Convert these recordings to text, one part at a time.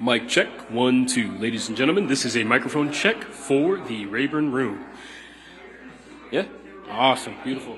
Mic check, 1, 2. Ladies and gentlemen, this is a microphone check for the Rayburn Room. Yeah? Awesome. Beautiful.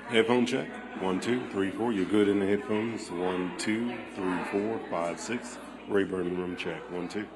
Headphone check. 1, 2, 3, 4. You're good in the headphones. 1, 2, 3, 4, 5, 6. Rayburn Room check. 1, 2.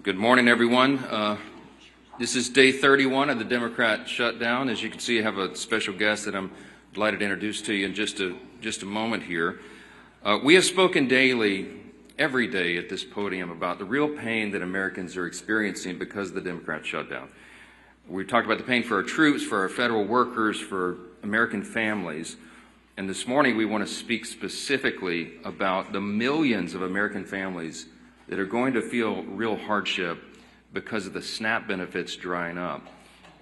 Good morning, everyone. This is day 31 of the Democrat shutdown. As you can see, I have a special guest that I'm delighted to introduce to you in just a moment here. We have spoken daily, every day at this podium about the real pain that Americans are experiencing because of the Democrat shutdown. We talked about the pain for our troops, for our federal workers, for American families. And this morning we want to speak specifically about the millions of American families that are going to feel real hardship because of the SNAP benefits drying up.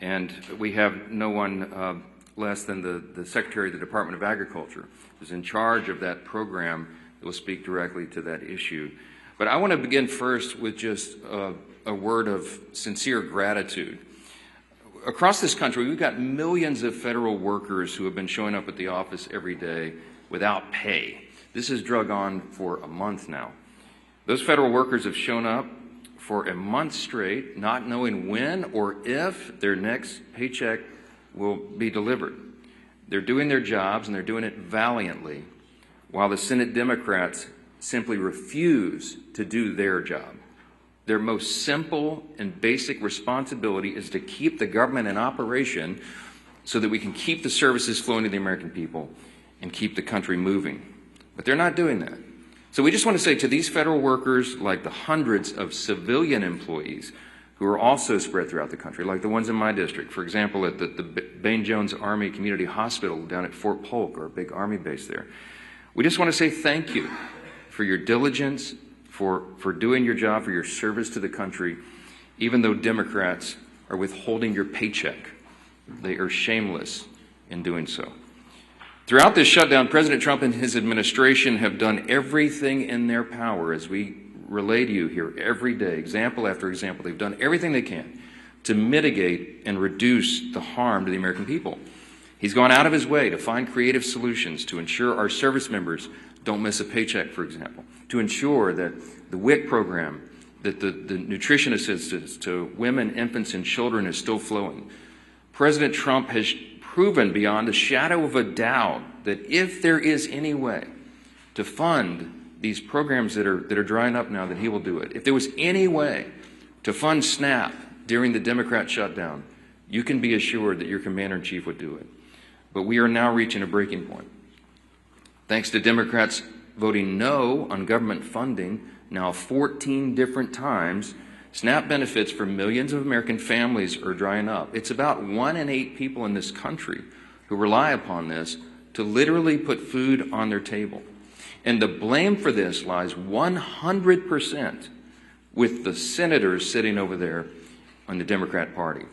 And we have no one less than the Secretary of the Department of Agriculture, who's in charge of that program, that will speak directly to that issue. But I want to begin first with just a word of sincere gratitude. Across this country, we've got millions of federal workers who have been showing up at the office every day without pay. This has drug on for a month now. Those federal workers have shown up for a month straight, not knowing when or if their next paycheck will be delivered. They're doing their jobs, and they're doing it valiantly, while the Senate Democrats simply refuse to do their job. Their most simple and basic responsibility is to keep the government in operation so that we can keep the services flowing to the American people and keep the country moving. But they're not doing that. So we just want to say to these federal workers, like the hundreds of civilian employees who are also spread throughout the country, like the ones in my district, for example, at the Bain Jones Army Community Hospital down at Fort Polk, our big Army base there, we just want to say thank you for your diligence, for doing your job, for your service to the country, even though Democrats are withholding your paycheck. They are shameless in doing so. Throughout this shutdown, President Trump and his administration have done everything in their power, as we relay to you here every day, example after example. They've done everything they can to mitigate and reduce the harm to the American people. He's gone out of his way to find creative solutions to ensure our service members don't miss a paycheck, for example, to ensure that the WIC program, that the nutrition assistance to women, infants, and children is still flowing. President Trump has proven beyond a shadow of a doubt that if there is any way to fund these programs that are drying up now, that he will do it. If there was any way to fund SNAP during the Democrat shutdown, you can be assured that your commander-in-chief would do it. But we are now reaching a breaking point. Thanks to Democrats voting no on government funding now 14 different times, SNAP benefits for millions of American families are drying up. It's about 1 in 8 people in this country who rely upon this to literally put food on their table. And the blame for this lies 100% with the senators sitting over there on the Democrat Party.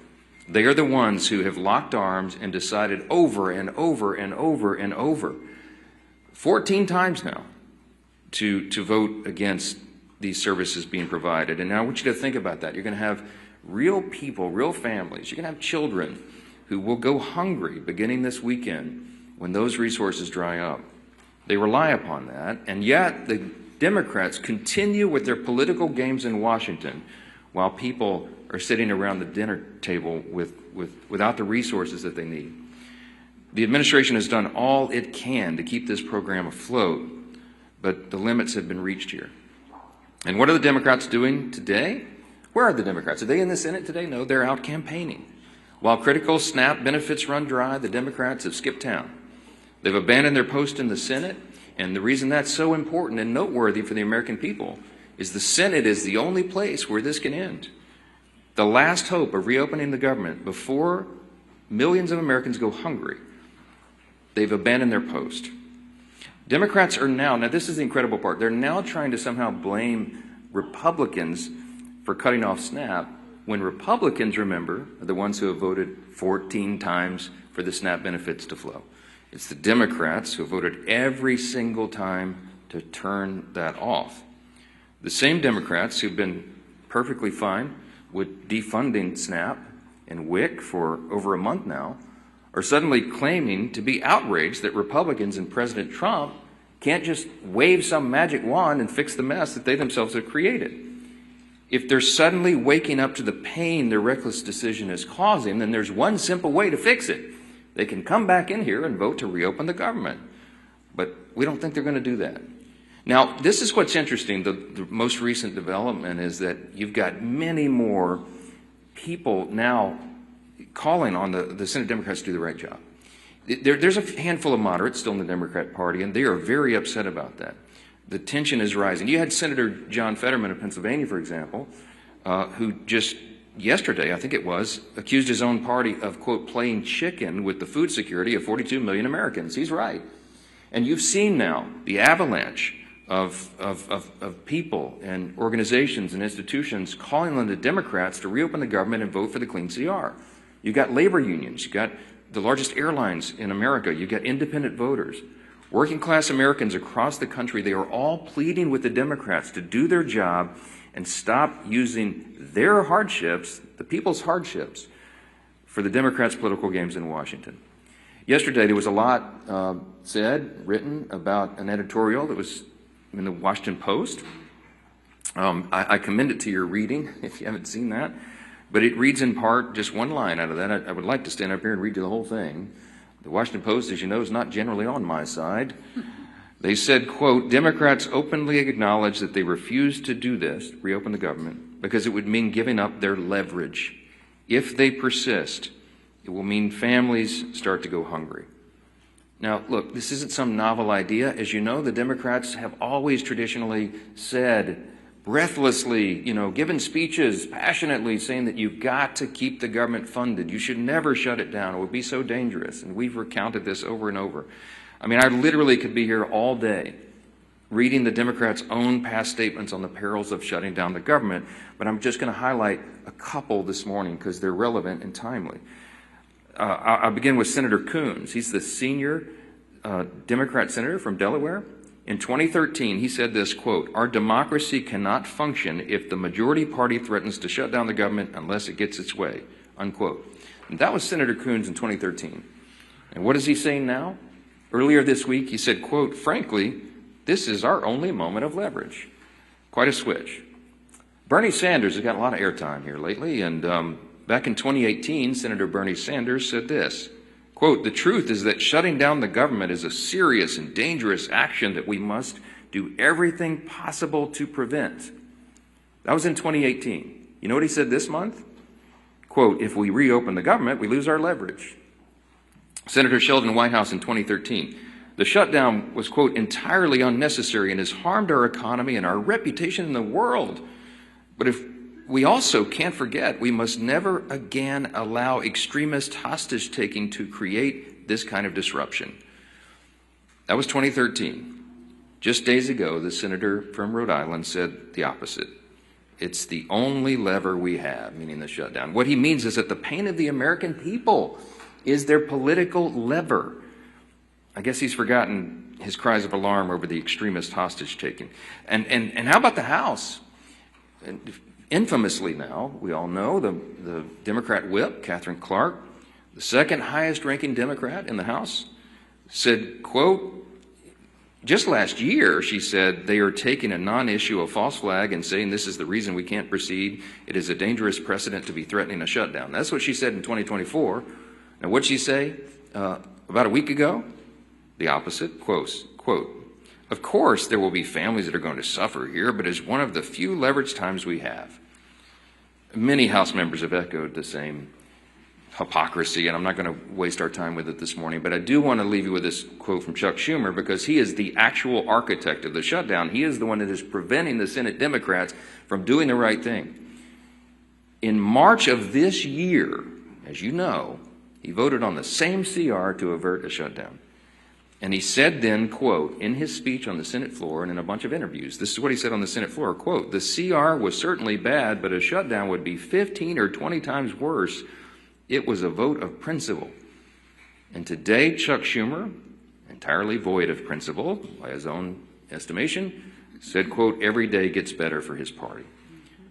They are the ones who have locked arms and decided over and over and over and over, 14 times now, to vote against these services being provided. And now I want you to think about that. You're going to have real people, real families. You're going to have children who will go hungry beginning this weekend when those resources dry up. They rely upon that, and yet the Democrats continue with their political games in Washington while people are sitting around the dinner table without the resources that they need. The administration has done all it can to keep this program afloat, but the limits have been reached here. And what are the Democrats doing today? Where are the Democrats? Are they in the Senate today? No, they're out campaigning. While critical SNAP benefits run dry, the Democrats have skipped town. They've abandoned their post in the Senate, and the reason that's so important and noteworthy for the American people is the Senate is the only place where this can end. The last hope of reopening the government before millions of Americans go hungry. They've abandoned their post. Democrats are now this is the incredible part, they're now trying to somehow blame Republicans for cutting off SNAP when Republicans, remember, are the ones who have voted 14 times for the SNAP benefits to flow. It's the Democrats who have voted every single time to turn that off. The same Democrats who've been perfectly fine with defunding SNAP and WIC for over a month now are suddenly claiming to be outraged that Republicans and President Trump can't just wave some magic wand and fix the mess that they themselves have created. If they're suddenly waking up to the pain their reckless decision is causing, then there's one simple way to fix it. They can come back in here and vote to reopen the government. But we don't think they're going to do that. Now, this is what's interesting. The most recent development is that you've got many more people now calling on the Senate Democrats to do the right job. There's a handful of moderates still in the Democrat Party, and they are very upset about that. The tension is rising. You had Senator John Fetterman of Pennsylvania, for example, who just yesterday, I think it was, accused his own party of, quote, playing chicken with the food security of 42 million Americans. He's right. And you've seen now the avalanche of people and organizations and institutions calling on the Democrats to reopen the government and vote for the clean CR. You've got labor unions. You've got the largest airlines in America. You've got independent voters. Working class Americans across the country, they are all pleading with the Democrats to do their job and stop using their hardships, the people's hardships, for the Democrats' political games in Washington. Yesterday, there was a lot said, written about an editorial that was in the Washington Post. I commend it to your reading if you haven't seen that. But it reads in part just one line out of that. I would like to stand up here and read you the whole thing. The Washington Post, as you know, is not generally on my side. They said, quote, Democrats openly acknowledge that they refuse to do this, reopen the government, because it would mean giving up their leverage. If they persist, it will mean families start to go hungry. Now, look, this isn't some novel idea. As you know, the Democrats have always traditionally said, breathlessly, given speeches passionately saying that you've got to keep the government funded. You should never shut it down. It would be so dangerous. And we've recounted this over and over. I mean, I literally could be here all day reading the Democrats' own past statements on the perils of shutting down the government, but I'm just going to highlight a couple this morning because they're relevant and timely. I'll begin with Senator Coons. He's the senior Democrat senator from Delaware. In 2013, he said this, quote, our democracy cannot function if the majority party threatens to shut down the government unless it gets its way, unquote. And that was Senator Coons in 2013. And what is he saying now? Earlier this week, he said, quote, frankly, this is our only moment of leverage. Quite a switch. Bernie Sanders has got a lot of airtime here lately, and back in 2018, Senator Bernie Sanders said this, quote, the truth is that shutting down the government is a serious and dangerous action that we must do everything possible to prevent. That was in 2018. You know what he said this month? Quote, if we reopen the government, we lose our leverage. Senator Sheldon Whitehouse in 2013. The shutdown was, quote, entirely unnecessary and has harmed our economy and our reputation in the world. But if we also can't forget, we must never again allow extremist hostage-taking to create this kind of disruption. That was 2013. Just days ago, the senator from Rhode Island said the opposite. It's the only lever we have, meaning the shutdown. What he means is that the pain of the American people is their political lever. I guess he's forgotten his cries of alarm over the extremist hostage-taking. And how about the House? Infamously now, we all know, the Democrat whip, Catherine Clark, the second highest ranking Democrat in the House, said, quote, just last year, she said, they are taking a non-issue, a false flag, and saying this is the reason we can't proceed. It is a dangerous precedent to be threatening a shutdown. That's what she said in 2024. Now, what'd she say about a week ago? The opposite, quote, of course, there will be families that are going to suffer here, but it's one of the few leverage times we have. Many House members have echoed the same hypocrisy, and I'm not going to waste our time with it this morning, but I do want to leave you with this quote from Chuck Schumer because he is the actual architect of the shutdown. He is the one that is preventing the Senate Democrats from doing the right thing. In March of this year, as you know, he voted on the same CR to avert a shutdown. And he said then, quote, in his speech on the Senate floor and in a bunch of interviews, this is what he said on the Senate floor, quote, the CR was certainly bad, but a shutdown would be 15 or 20 times worse. It was a vote of principle. And today, Chuck Schumer, entirely void of principle, by his own estimation, said, quote, every day gets better for his party.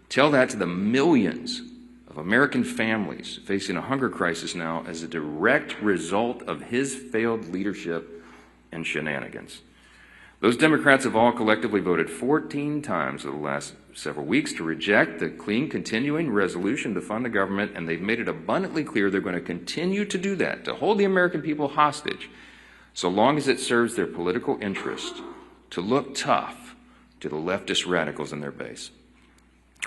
Tell that to the millions of American families facing a hunger crisis now as a direct result of his failed leadership and shenanigans. Those Democrats have all collectively voted 14 times over the last several weeks to reject the clean continuing resolution to fund the government, and they've made it abundantly clear they're going to continue to do that, to hold the American people hostage, so long as it serves their political interest, to look tough to the leftist radicals in their base.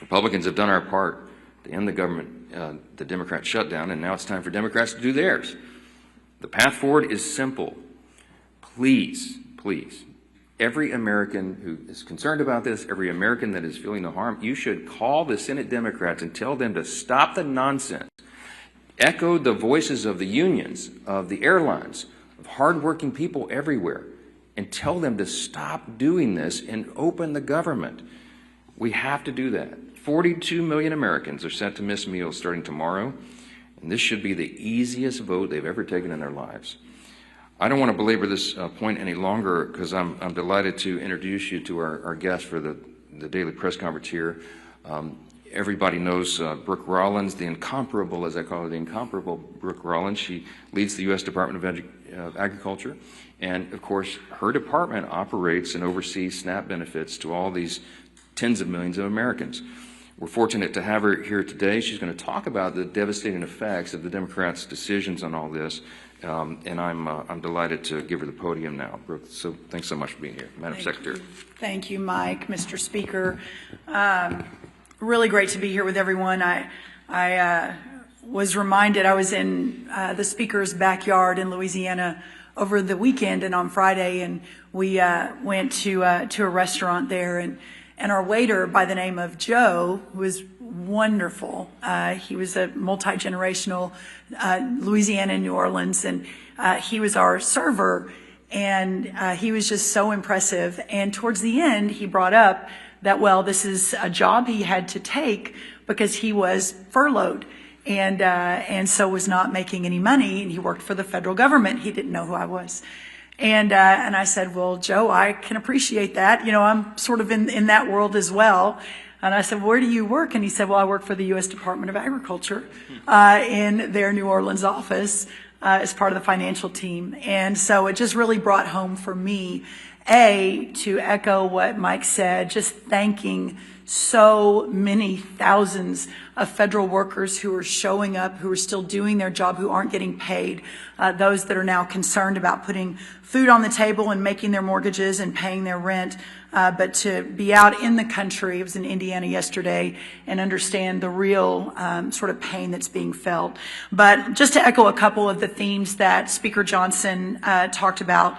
Republicans have done our part to end the government, the Democrat shutdown, and now it's time for Democrats to do theirs. The path forward is simple. Please, please, every American who is concerned about this, every American that is feeling the harm, you should call the Senate Democrats and tell them to stop the nonsense. Echo the voices of the unions, of the airlines, of hardworking people everywhere, and tell them to stop doing this and open the government. We have to do that. 42 million Americans are set to miss meals starting tomorrow, and this should be the easiest vote they've ever taken in their lives. I don't want to belabor this point any longer because I'm delighted to introduce you to our guest for the daily press conference here. Everybody knows Brooke Rollins, the incomparable, as I call her, the incomparable Brooke Rollins. She leads the U.S. Department of Agriculture. And, of course, her department operates and oversees SNAP benefits to all these tens of millions of Americans. We're fortunate to have her here today. She's going to talk about the devastating effects of the Democrats' decisions on all this. And I'm delighted to give her the podium now. Brooke, so thanks so much for being here, Madam Secretary. Thank you, Mike, Mr. Speaker. Really great to be here with everyone. I was reminded I was in the Speaker's backyard in Louisiana over the weekend and on Friday, and we went to a restaurant there, and our waiter by the name of Joe was wonderful. He was a multi-generational Louisiana and New Orleans, and he was our server, and he was just so impressive. And towards the end, he brought up that, well, this is a job he had to take because he was furloughed and so was not making any money, and he worked for the federal government. He didn't know who I was. And I said, well, Joe, I can appreciate that. You know, I'm sort of in that world as well. And I said, where do you work? And he said, well, I work for the U.S. Department of Agriculture in their New Orleans office as part of the financial team. And so it just really brought home for me, to echo what Mike said, just thanking so many thousands of federal workers who are showing up, who are still doing their job, who aren't getting paid, those that are now concerned about putting food on the table and making their mortgages and paying their rent, but to be out in the country, I was in Indiana yesterday, and understand the real sort of pain that's being felt. But just to echo a couple of the themes that Speaker Johnson talked about,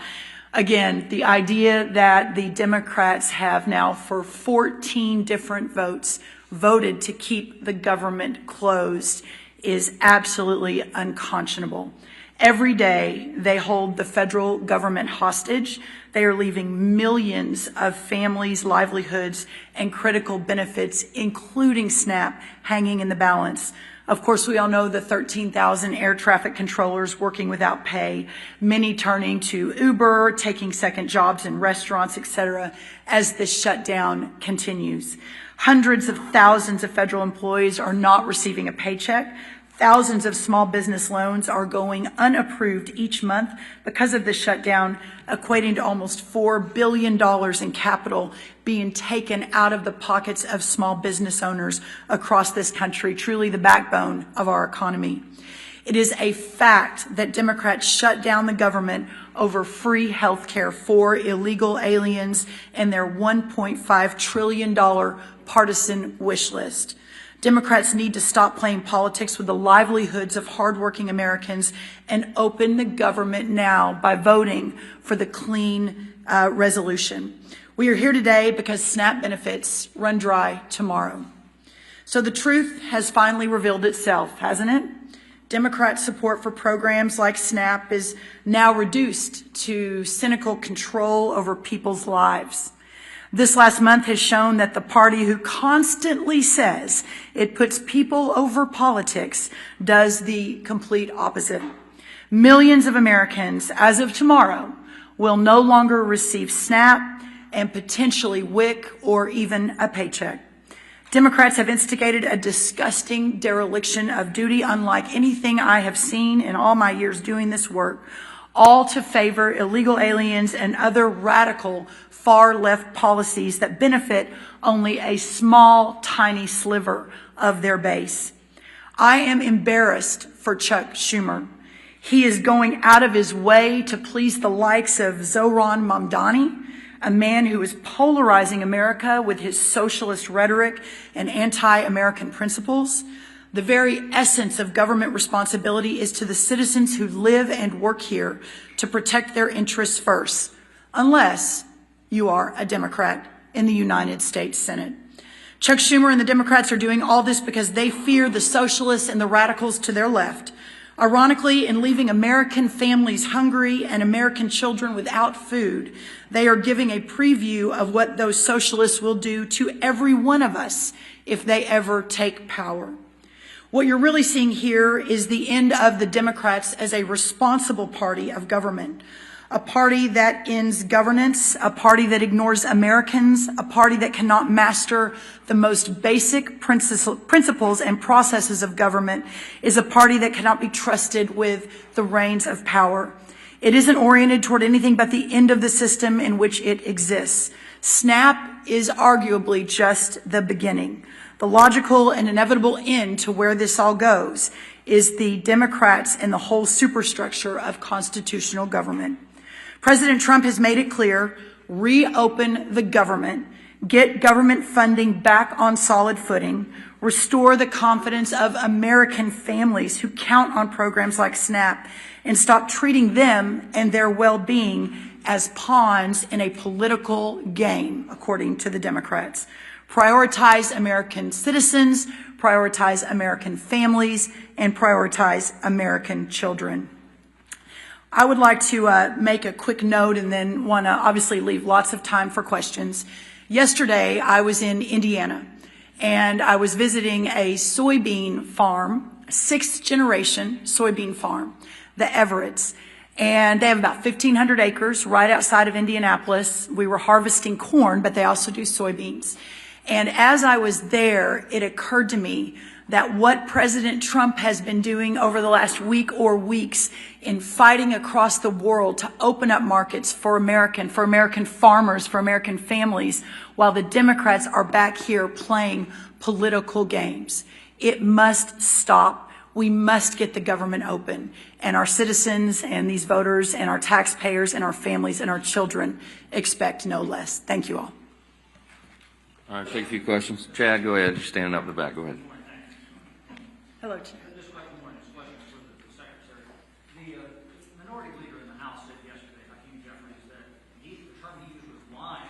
again, the idea that the Democrats have now for 14 different votes voted to keep the government closed is absolutely unconscionable. Every day they hold the federal government hostage. They are leaving millions of families' livelihoods and critical benefits, including SNAP, hanging in the balance. Of course, we all know the 13,000 air traffic controllers working without pay, many turning to Uber, taking second jobs in restaurants, etc., as this shutdown continues. Hundreds of thousands of federal employees are not receiving a paycheck. Thousands of small business loans are going unapproved each month because of the shutdown, equating to almost $4 billion in capital being taken out of the pockets of small business owners across this country, truly the backbone of our economy. It is a fact that Democrats shut down the government over free health care for illegal aliens and their $1.5 trillion partisan wish list. Democrats need to stop playing politics with the livelihoods of hardworking Americans and open the government now by voting for the clean resolution. We are here today because SNAP benefits run dry tomorrow. So the truth has finally revealed itself, hasn't it? Democrat support for programs like SNAP is now reduced to cynical control over people's lives. This last month has shown that the party who constantly says it puts people over politics does the complete opposite. Millions of Americans, as of tomorrow, will no longer receive SNAP and potentially WIC or even a paycheck. Democrats have instigated a disgusting dereliction of duty unlike anything I have seen in all my years doing this work, all to favor illegal aliens and other radical far-left policies that benefit only a small, tiny sliver of their base. I am embarrassed for Chuck Schumer. He is going out of his way to please the likes of Zohran Mamdani, a man who is polarizing America with his socialist rhetoric and anti-American principles. The very essence of government responsibility is to the citizens who live and work here to protect their interests first, unless you are a Democrat in the United States Senate. Chuck Schumer and the Democrats are doing all this because they fear the socialists and the radicals to their left. Ironically, in leaving American families hungry and American children without food, they are giving a preview of what those socialists will do to every one of us if they ever take power. What you're really seeing here is the end of the Democrats as a responsible party of government, a party that ends governance, a party that ignores Americans, a party that cannot master the most basic principles and processes of government, is a party that cannot be trusted with the reins of power. It isn't oriented toward anything but the end of the system in which it exists. SNAP is arguably just the beginning. The logical and inevitable end to where this all goes is the Democrats and the whole superstructure of constitutional government. President Trump has made it clear, reopen the government, get government funding back on solid footing, restore the confidence of American families who count on programs like SNAP, and stop treating them and their well-being as pawns in a political game, according to the Democrats. Prioritize American citizens, prioritize American families, and prioritize American children. I would like to make a quick note and then want to obviously leave lots of time for questions. Yesterday, I was in Indiana, and I was visiting a soybean farm, a sixth-generation soybean farm, the Everetts. And they have about 1,500 acres right outside of Indianapolis. We were harvesting corn, but they also do soybeans. And as I was there, it occurred to me that what President Trump has been doing over the last week or weeks in fighting across the world to open up markets for American farmers, for American families, while the Democrats are back here playing political games. It must stop. We must get the government open. And our citizens and these voters and our taxpayers and our families and our children expect no less. Thank you all. All right, take a few questions. Chad, go ahead. You're standing up in the back. Go ahead. Hello, Chad. Just like one question for the Secretary. The minority leader in the House said yesterday, Hakeem Jeffries, that the term he used was lying,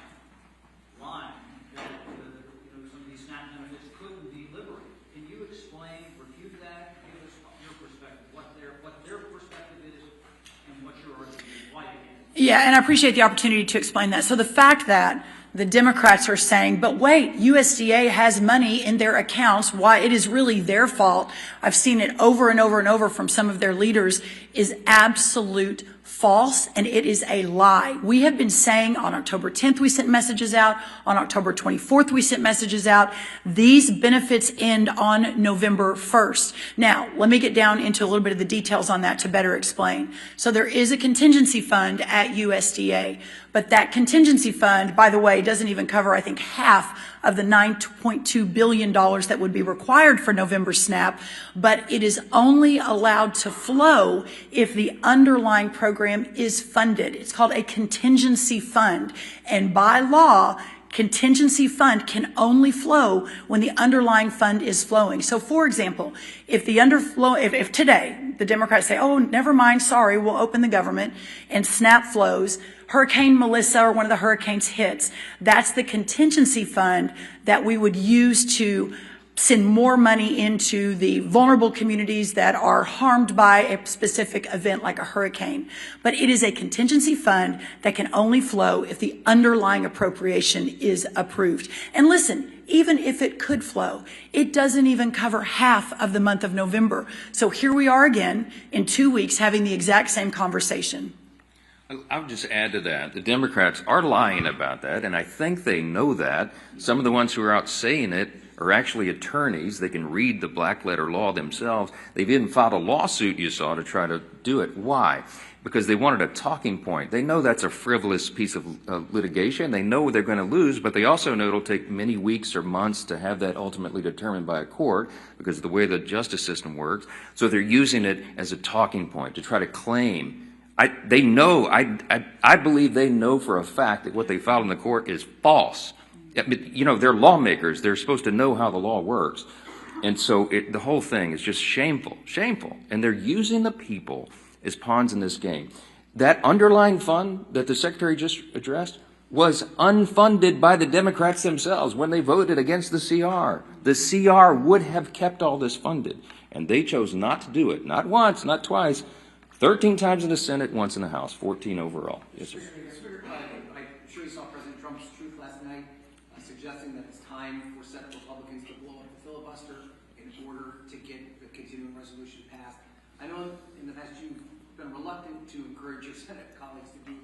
that some of these SNAP benefits couldn't be liberated. Can you explain, refute that, give us your perspective, what their perspective is, and what your argument is, why it is? Yeah, and I appreciate the opportunity to explain that. So the fact that the Democrats are saying, but wait, USDA has money in their accounts, why it is really their fault, I've seen it over and over and over from some of their leaders, is absolute false, and it is a lie. We have been saying on October 10th we sent messages out, on October 24th we sent messages out. These benefits end on November 1st. Now, let me get down into a little bit of the details on that to better explain. So there is a contingency fund at USDA, but that contingency fund, by the way, doesn't even cover, I think, half of the $9.2 billion that would be required for November SNAP, but it is only allowed to flow if the underlying program is funded. It's called a contingency fund, and by law, contingency fund can only flow when the underlying fund is flowing. So, for example, if today the Democrats say, oh, never mind, sorry, we'll open the government, and SNAP flows, Hurricane Melissa or one of the hurricanes hits, that's the contingency fund that we would use to send more money into the vulnerable communities that are harmed by a specific event like a hurricane. But it is a contingency fund that can only flow if the underlying appropriation is approved. And listen, even if it could flow, it doesn't even cover half of the month of November. So here we are again in 2 weeks having the exact same conversation. I would just add to that, the Democrats are lying about that, and I think they know that. Some of the ones who are out saying it are actually attorneys. They can read the black letter law themselves. They've even filed a lawsuit, you saw, to try to do it. Why? Because they wanted a talking point. They know that's a frivolous piece of litigation. They know they're going to lose, but they also know it'll take many weeks or months to have that ultimately determined by a court because of the way the justice system works. So they're using it as a talking point to try to claim They know, I believe they know for a fact that what they filed in the court is false. You know, they're lawmakers. They're supposed to know how the law works. And so the whole thing is just shameful, shameful. And they're using the people as pawns in this game. That underlying fund that the Secretary just addressed was unfunded by the Democrats themselves when they voted against the CR. The CR would have kept all this funded, and they chose not to do it. Not once, not twice, 13 times in the Senate, once in the House, 14 overall. Yes, sir. I'm sure you saw President Trump's truth last night, suggesting that it's time for Senate Republicans to blow up the filibuster in order to get the continuing resolution passed. I know in the past you've been reluctant to encourage your Senate colleagues to do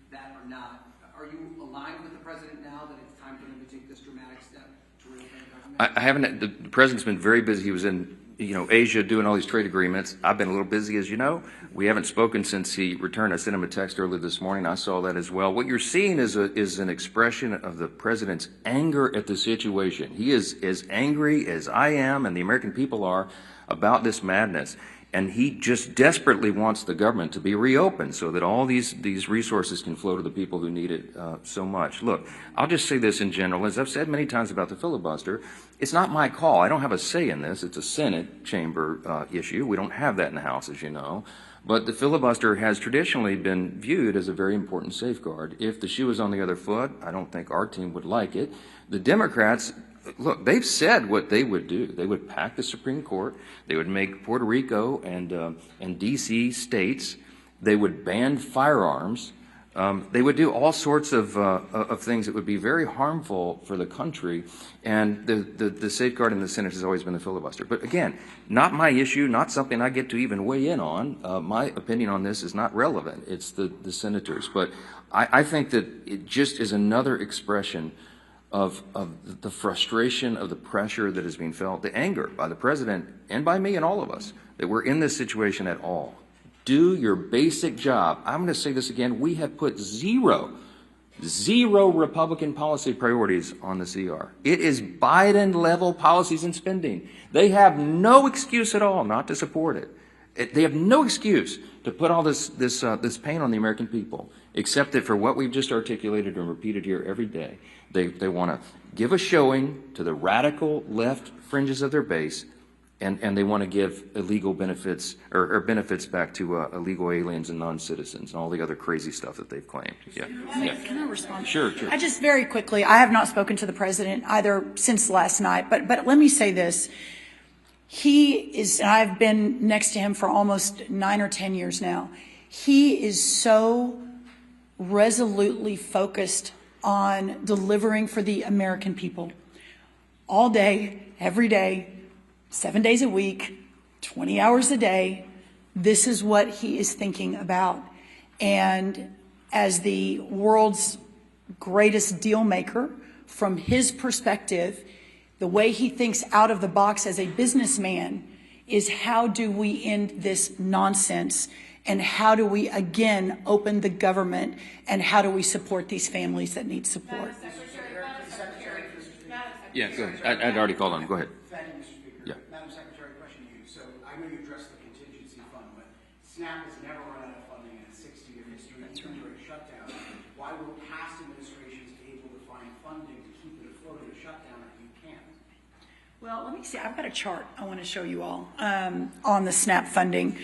that or not. Are you aligned with the president now that it's time for him to take this dramatic step to reopen the government? I haven't. The president's been very busy. He was in, Asia doing all these trade agreements. I've been a little busy, as you know. We haven't spoken since he returned. I sent him a text earlier this morning. I saw that as well. What you're seeing is an expression of the president's anger at the situation. He is as angry as I am and the American people are about this madness. And he just desperately wants the government to be reopened so that all these resources can flow to the people who need it so much. Look, I'll just say this in general. As I've said many times about the filibuster, it's not my call. I don't have a say in this. It's a Senate chamber issue. We don't have that in the House, as you know. But the filibuster has traditionally been viewed as a very important safeguard. If the shoe is on the other foot, I don't think our team would like it. The Democrats, look, they've said what they would do. They would pack the Supreme Court. They would make Puerto Rico and D.C. states. They would ban firearms. They would do all sorts of things that would be very harmful for the country. And the safeguard in the Senate has always been the filibuster. But again, not my issue, not something I get to even weigh in on. My opinion on this is not relevant. It's the senators. But I think that it just is another expression of the frustration, of the pressure that is being felt, the anger by the president and by me and all of us that we're in this situation at all. Do your basic job. I'm going to say this again. We have put zero Republican policy priorities on the CR. It is Biden-level policies and spending. They have no excuse at all not to support it. They have no excuse to put all this pain on the American people, except that for what we've just articulated and repeated here every day, they want to give a showing to the radical left fringes of their base, and they want to give illegal benefits or benefits back to illegal aliens and non-citizens and all the other crazy stuff that they've claimed. Yeah. Can I respond? Sure. I just very quickly, I have not spoken to the president either since last night, but let me say this. He is, and I've been next to him for almost 9 or 10 years now. He is so resolutely focused on delivering for the American people all day, every day, 7 days a week, 20 hours a day. This is what he is thinking about. And as the world's greatest deal maker, from his perspective, the way he thinks out of the box as a businessman is how do we end this nonsense, and how do we again open the government, and how do we support these families that need support? Yeah, go ahead. I'd already called on him. Go ahead. Thank you, Mr. Speaker. Yeah. Madam Secretary, question to you. So I know you addressed the contingency fund, but SNAP has never run out of funding in its 60-year history. That's right. During a shutdown, why were past administrations able to find funding to keep it afloat in a shutdown if you can't? Well, let me see. I've got a chart I want to show you all on the SNAP funding.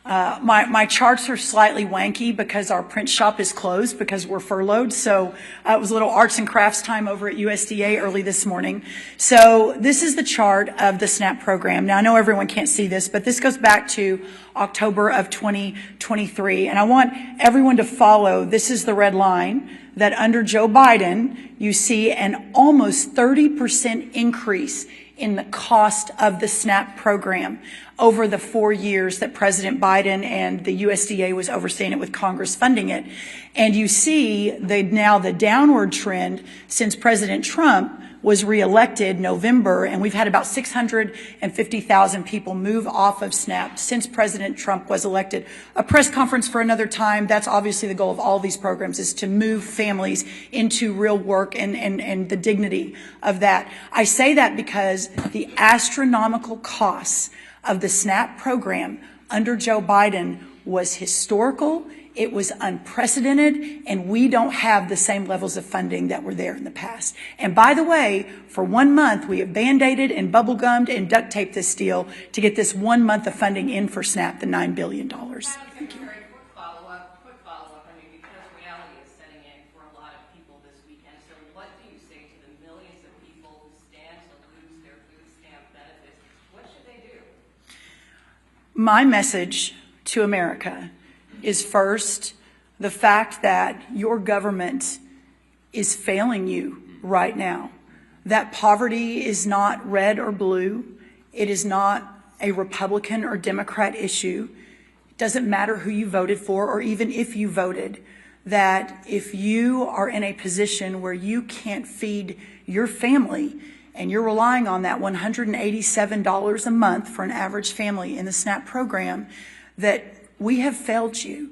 My charts are slightly wanky because our print shop is closed because we're furloughed. So it was a little arts and crafts time over at USDA early this morning. So this is the chart of the SNAP program. Now, I know everyone can't see this, but this goes back to October of 2023. And I want everyone to follow. This is the red line that under Joe Biden, you see an almost 30% increase in the cost of the SNAP program over the 4 years that President Biden and the USDA was overseeing it with Congress funding it. And you see now the downward trend since President Trump was reelected November, and we've had about 650,000 people move off of SNAP since President Trump was elected. A press conference for another time. That's obviously the goal of all these programs, is to move families into real work and the dignity of that. I say that because the astronomical costs of the SNAP program under Joe Biden was historical. It was unprecedented, and we don't have the same levels of funding that were there in the past. And by the way, for 1 month, we have Band-Aided and bubble-gummed and duct taped this deal to get this 1 month of funding in for SNAP, the $9 billion. Thank you. Quick follow-up. I mean, because reality is setting in for a lot of people this weekend. So what do you say to the millions of people who stand to lose their food stamp benefits? What should they do? My message to America is first, the fact that your government is failing you right now. That poverty is not red or blue. It is not a Republican or Democrat issue. It doesn't matter who you voted for or even if you voted. That if you are in a position where you can't feed your family and you're relying on that $187 a month for an average family in the SNAP program, that we have failed you.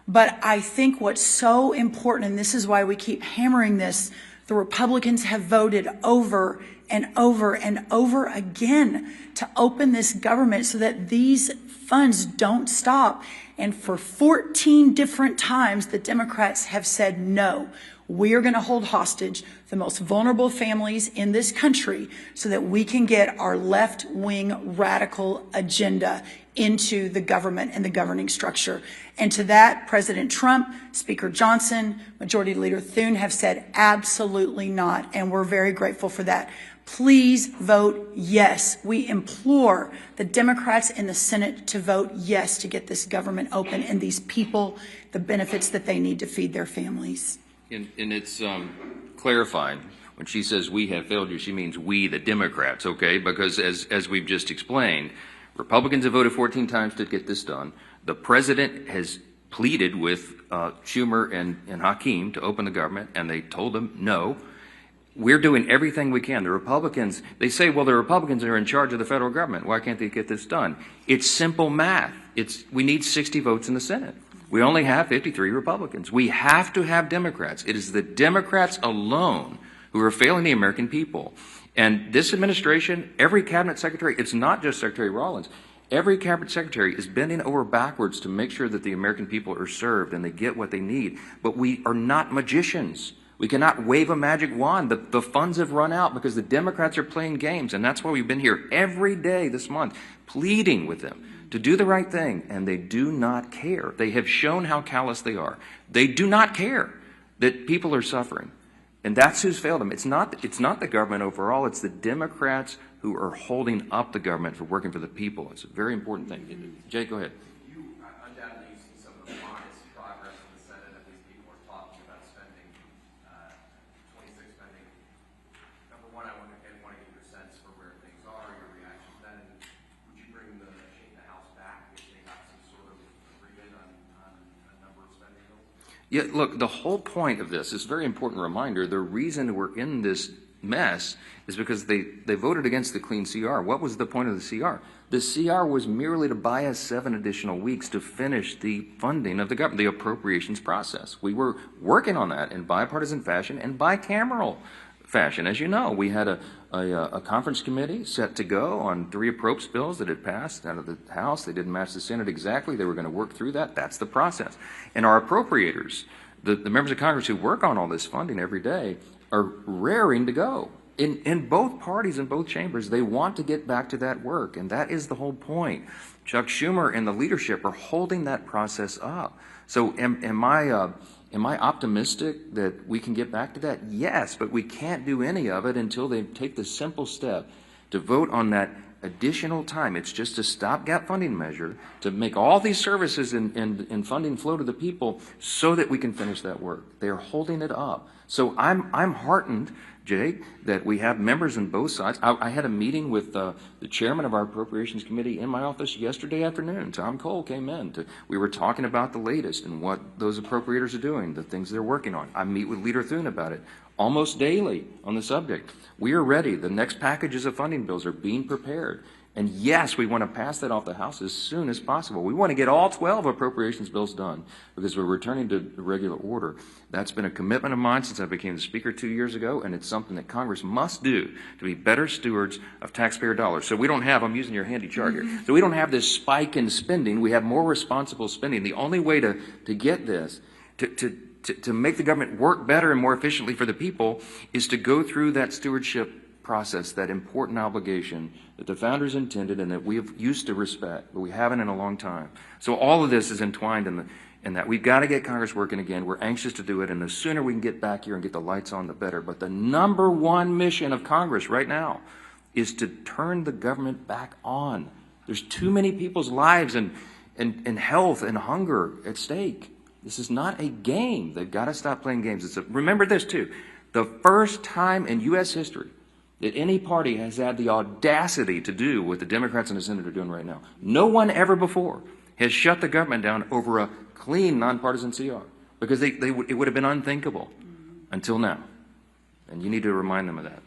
But I think what's so important, and this is why we keep hammering this, the Republicans have voted over and over and over again to open this government so that these funds don't stop. And for 14 different times, the Democrats have said, no, we are going to hold hostage the most vulnerable families in this country so that we can get our left-wing radical agenda into the government and the governing structure. And to that, President Trump, Speaker Johnson, Majority Leader Thune have said absolutely not, and we're very grateful for that. Please vote yes. We implore the Democrats in the Senate to vote yes to get this government open and these people the benefits that they need to feed their families. And it's clarified. When she says we have failed you, she means we, the Democrats, okay? Because as we've just explained, Republicans have voted 14 times to get this done. The president has pleaded with Schumer and Hakeem to open the government, and they told them no. We're doing everything we can. The Republicans, they say, well, the Republicans are in charge of the federal government. Why can't they get this done? It's simple math. We need 60 votes in the Senate. We only have 53 Republicans. We have to have Democrats. It is the Democrats alone who are failing the American people. And this administration, every cabinet secretary, it's not just Secretary Rollins, every cabinet secretary is bending over backwards to make sure that the American people are served and they get what they need. But we are not magicians. We cannot wave a magic wand. The funds have run out because the Democrats are playing games. And that's why we've been here every day this month pleading with them to do the right thing. And they do not care. They have shown how callous they are. They do not care that people are suffering. And that's who's failed them. It's not the government overall. It's the Democrats who are holding up the government for working for the people. It's a very important thing. Jake, go ahead. You undoubtedly you've seen some of the modest progress in the Senate. At least people are talking about spending, 26 spending. Number one, I want to get your sense for where things are, your reaction. Then, would you bring the House back if they got some sort of agreement on a number of spending bills? Yeah, look, the whole point of this is a very important reminder. The reason we're in this mess is because they voted against the clean CR. What was the point of the CR? The CR was merely to buy us 7 additional weeks to finish the funding of the government, the appropriations process. We were working on that in bipartisan fashion and bicameral fashion. As you know, we had a conference committee set to go on 3 approps bills that had passed out of the House. They didn't match the Senate exactly. They were going to work through that. That's the process. And our appropriators, the members of Congress who work on all this funding every day, are raring to go. In both parties, in both chambers, they want to get back to that work, and that is the whole point. Chuck Schumer and the leadership are holding that process up. So am I optimistic that we can get back to that? Yes, but we can't do any of it until they take the simple step to vote on that additional time. It's just a stopgap funding measure to make all these services and funding flow to the people so that we can finish that work. They're holding it up. So I'm heartened, Jake, that we have members on both sides. I had a meeting with the chairman of our Appropriations Committee in my office yesterday afternoon. Tom Cole came in. We were talking about the latest and what those appropriators are doing, the things they're working on. I meet with Leader Thune about it almost daily on the subject. We are ready. The next packages of funding bills are being prepared. And yes, we want to pass that off the House as soon as possible. We want to get all 12 appropriations bills done because we're returning to regular order. That's been a commitment of mine since I became the Speaker 2 years ago, and it's something that Congress must do to be better stewards of taxpayer dollars. So we don't have, I'm using your handy chart here, so we don't have this spike in spending. We have more responsible spending. The only way to get this, to make the government work better and more efficiently for the people, is to go through that stewardship process, that important obligation that the founders intended and that we have used to respect, but we haven't in a long time. So all of this is entwined in that. We've got to get Congress working again. We're anxious to do it, and the sooner we can get back here and get the lights on, the better. But the number one mission of Congress right now is to turn the government back on. There's too many people's lives and health and hunger at stake. This is not a game. They've got to stop playing games. Remember this, too. The first time in U.S. history that any party has had the audacity to do what the Democrats and the Senate are doing right now. No one ever before has shut the government down over a clean, nonpartisan CR, because it would have been unthinkable until now. And you need to remind them of that.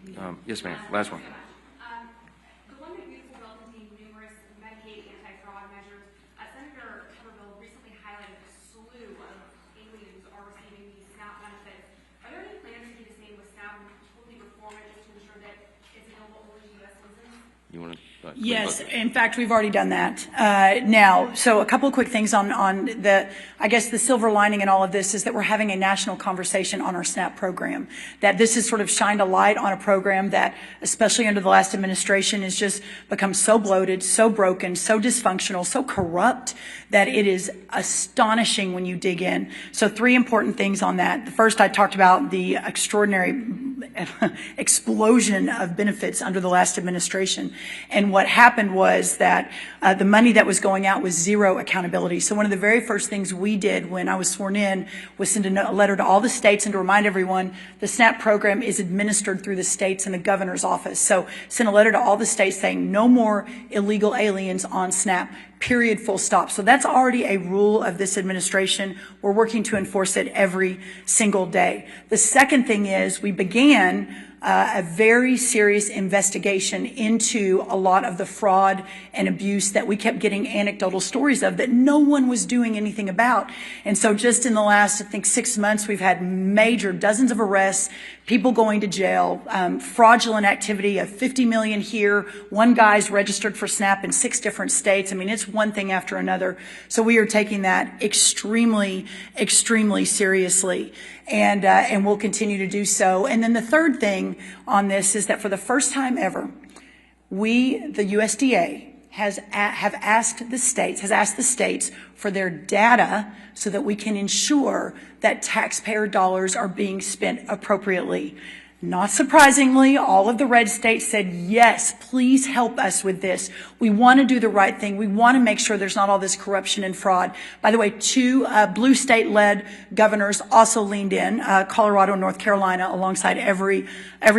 Yes, ma'am. Last one. The one that beautiful bill contained numerous Medicaid anti-fraud measures. Senator Tuberville recently highlighted a slew of aliens who are receiving these SNAP benefits. Are there any plans to do the same with SNAP and totally reform it just to ensure that it's available only to U.S. citizens? You want to? Yes, in fact, we've already done that. Now, so a couple of quick things on the, I guess the silver lining in all of this is that we're having a national conversation on our SNAP program, that this has sort of shined a light on a program that, especially under the last administration, has just become so bloated, so broken, so dysfunctional, so corrupt that it is astonishing when you dig in. So 3 important things on that. The first, I talked about the extraordinary explosion of benefits under the last administration. And what happened was that the money that was going out was zero accountability. So one of the very first things we did when I was sworn in was send a letter to all the states and to remind everyone the SNAP program is administered through the states and the governor's office. So send a letter to all the states saying no more illegal aliens on SNAP. Period, full stop. So that's already a rule of this administration. We're working to enforce it every single day. The second thing is we began a very serious investigation into a lot of the fraud and abuse that we kept getting anecdotal stories of that no one was doing anything about. And so just in the last, I think, 6 months, we've had major dozens of arrests, people going to jail, fraudulent activity of 50 million here. One guy's registered for SNAP in 6 different states. I mean, it's one thing after another. So we are taking that extremely, extremely seriously. And we'll continue to do so. And then the third thing on this is that for the first time ever, the USDA, has asked the states for their data so that we can ensure that taxpayer dollars are being spent appropriately. Not surprisingly, all of the red states said, yes, please help us with this. We want to do the right thing. We want to make sure there's not all this corruption and fraud. By the way, 2 blue state-led governors also leaned in, Colorado and North Carolina, alongside every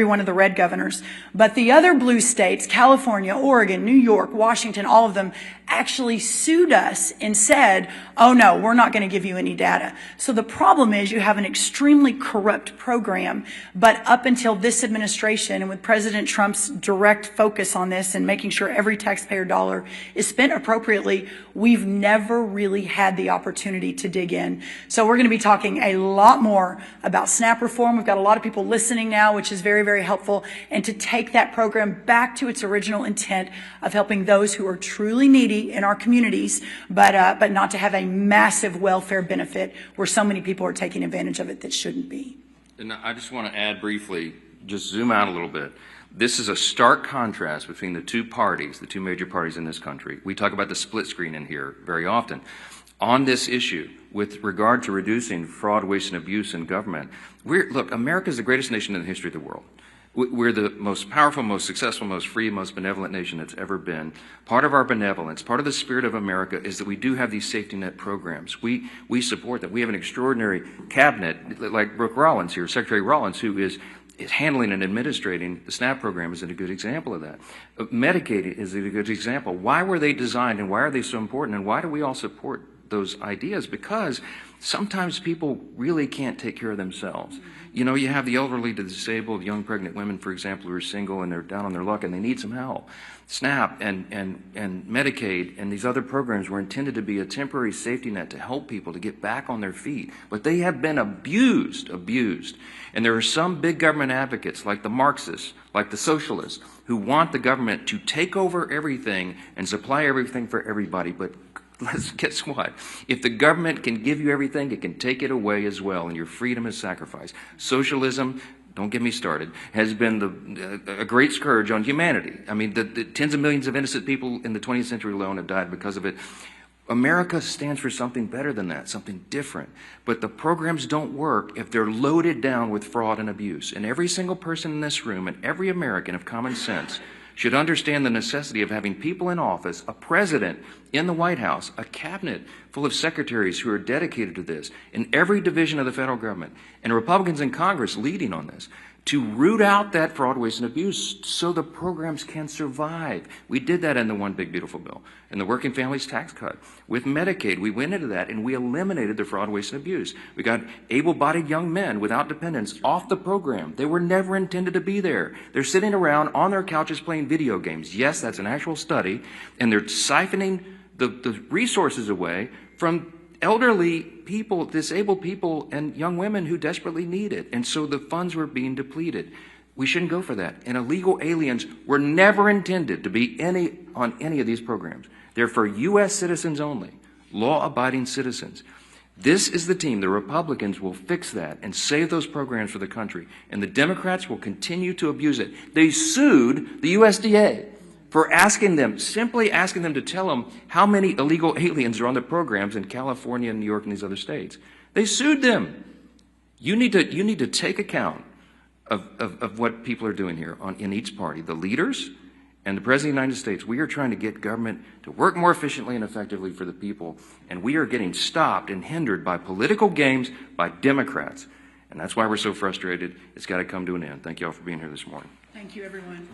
one of the red governors. But the other blue states, California, Oregon, New York, Washington, all of them actually sued us and said, oh no, we're not going to give you any data. So the problem is you have an extremely corrupt program, but up until this administration and with President Trump's direct focus on this and making sure every taxpayer dollar is spent appropriately, we've never really had the opportunity to dig in. So we're going to be talking a lot more about SNAP reform. We've got a lot of people listening now, which is very, very helpful, and to take that program back to its original intent of helping those who are truly needy in our communities, but not to have a massive welfare benefit where so many people are taking advantage of it that shouldn't be. And I just want to add briefly, just zoom out a little bit. This is a stark contrast between the 2 parties, the 2 major parties in this country. We talk about the split screen in here very often. On this issue, with regard to reducing fraud, waste, and abuse in government, look, America is the greatest nation in the history of the world. We're the most powerful, most successful, most free, most benevolent nation that's ever been. Part of our benevolence, part of the spirit of America is that we do have these safety net programs. We support that. We have an extraordinary cabinet, like Brooke Rollins here, Secretary Rollins, who is handling and administrating the SNAP program is a good example of that. Medicaid is a good example. Why were they designed and why are they so important and why do we all support those ideas? Because sometimes people really can't take care of themselves. You know, you have the elderly, the disabled, young pregnant women, for example, who are single and they're down on their luck and they need some help. SNAP and Medicaid and these other programs were intended to be a temporary safety net to help people to get back on their feet. But they have been abused. And there are some big government advocates, like the Marxists, like the socialists, who want the government to take over everything and supply everything for everybody. But guess what? If the government can give you everything, it can take it away as well, and your freedom is sacrificed. Socialism, don't get me started, has been a great scourge on humanity. I mean, the tens of millions of innocent people in the 20th century alone have died because of it. America stands for something better than that, something different. But the programs don't work if they're loaded down with fraud and abuse. And every single person in this room and every American of common sense should understand the necessity of having people in office, a president in the White House, a cabinet full of secretaries who are dedicated to this in every division of the federal government, and Republicans in Congress leading on this, to root out that fraud, waste, and abuse so the programs can survive. We did that in the One Big Beautiful Bill, in the Working Families Tax Cut. With Medicaid, we went into that and we eliminated the fraud, waste, and abuse. We got able-bodied young men without dependents off the program. They were never intended to be there. They're sitting around on their couches playing video games. Yes, that's an actual study, and they're siphoning the resources away from elderly people, disabled people, and young women who desperately need it. And so the funds were being depleted. We shouldn't go for that. And illegal aliens were never intended to be on any of these programs. They're for U.S. citizens only, law-abiding citizens. This is the team. The Republicans will fix that and save those programs for the country. And the Democrats will continue to abuse it. They sued the USDA for simply asking them to tell them how many illegal aliens are on the programs in California and New York and these other states. They sued them. You need to take account of what people are doing here in each party. The leaders and the President of the United States, we are trying to get government to work more efficiently and effectively for the people, and we are getting stopped and hindered by political games by Democrats. And that's why we're so frustrated. It's got to come to an end. Thank you all for being here this morning. Thank you, everyone.